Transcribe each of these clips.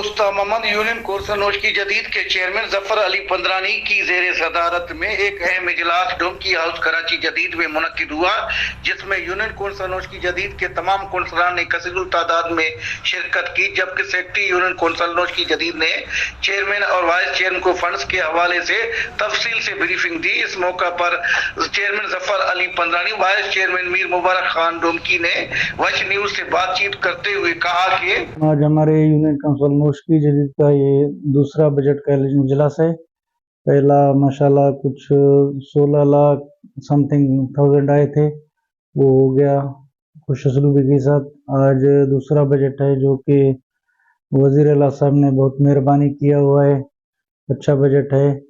उस्ताद Mohammad union council नोश की जदीद के चेयरमैन जफर अली पंद्रानी की जेर सदारत में एक अहम इजलास डोंकी हाउस कराची जदीद में मुनक्किद हुआ, जिसमें यूनियन कौंसिल नोश की जदीद के तमाम कौंसलरान ने कसीरुल तादाद में शिरकत की, जबकि सेक्रेटरी यूनियन कौंसिल नोश की जदीद ने चेयरमैन और वाइस चेयरमैन को फंड्स के हवाले से तफसील से ब्रीफिंग दी। इस मौका पर chairman Zafar Ali Pandrani, vice chairman Mir Mubarak Khan Donki ने वश न्यूज से बातचीत करते हुए कहा कि आज हमारे यूनियन काउंसिल नोश की जदीद का ये दूसरा बजट का इजलास है। पहला माशाल्लाह कुछ 16 लाख समथिंग थाउजेंड आए थे, वो हो गया खुशअस्लूबी के साथ। आज दूसरा बजट है जो कि वजीर आला साहब ने बहुत मेहरबानी किया हुआ है। अच्छा बजट है,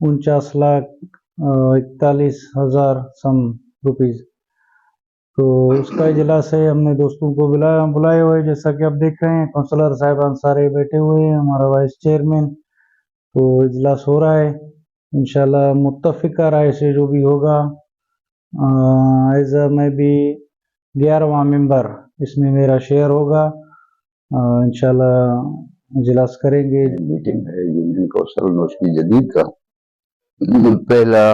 49,41,000 सम रुपीज। तो उसका इजलास है, हमने दोस्तों को बुलाए हुए, जैसा कि आप देख रहे हैं काउंसलर साहिबान सारे बैठे हुए हैं, हमारा वाइस चेयरमैन। तो इजलास हो रहा है, इंशाल्लाह मुत्तफिका राय से जो भी होगा। एज मैं भी 11वां मेंबर इसमें मेरा शेयर होगा। इंशाल्लाह इजलास करेंगे। मीटिंग है यूनियन कौंसिल नोश की जदीद का। पहला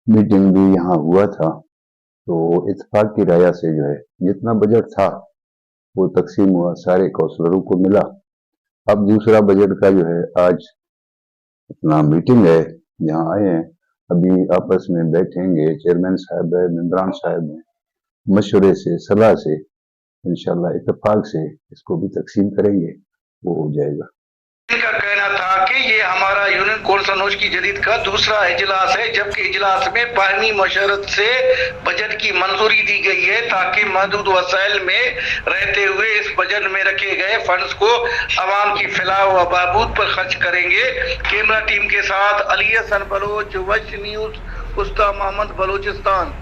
मीटिंग भी यहाँ हुआ था, तो इत्तेफाक की राय से जो है जितना बजट था वो तकसीम हुआ, सारे काउंसलरों को मिला। अब दूसरा बजट का जो है आज अपना मीटिंग है, यहाँ आए हैं, अभी आपस में बैठेंगे, चेयरमैन साहब है, मेंबरान साहब है, मशवरे से सलाह से इंशाल्लाह इत्तेफाक से इसको भी तकसीम करेंगे, वो हो जाएगा। इनका कहना था कि ये हमारा यूनियन कौंसिल नोश की जदीद का दूसरा इजलास है, जबकि इजलास में बाहमी मशवरत से बजट की मंजूरी दी गई है, ताकि महदूद वसाइल में रहते हुए इस बजट में रखे गए फंड्स को अवाम की फलाह व बहबूद पर खर्च करेंगे। कैमरा टीम के साथ अली हसन बलोच, वश न्यूज, उस्ताद मोहम्मद, बलोचिस्तान।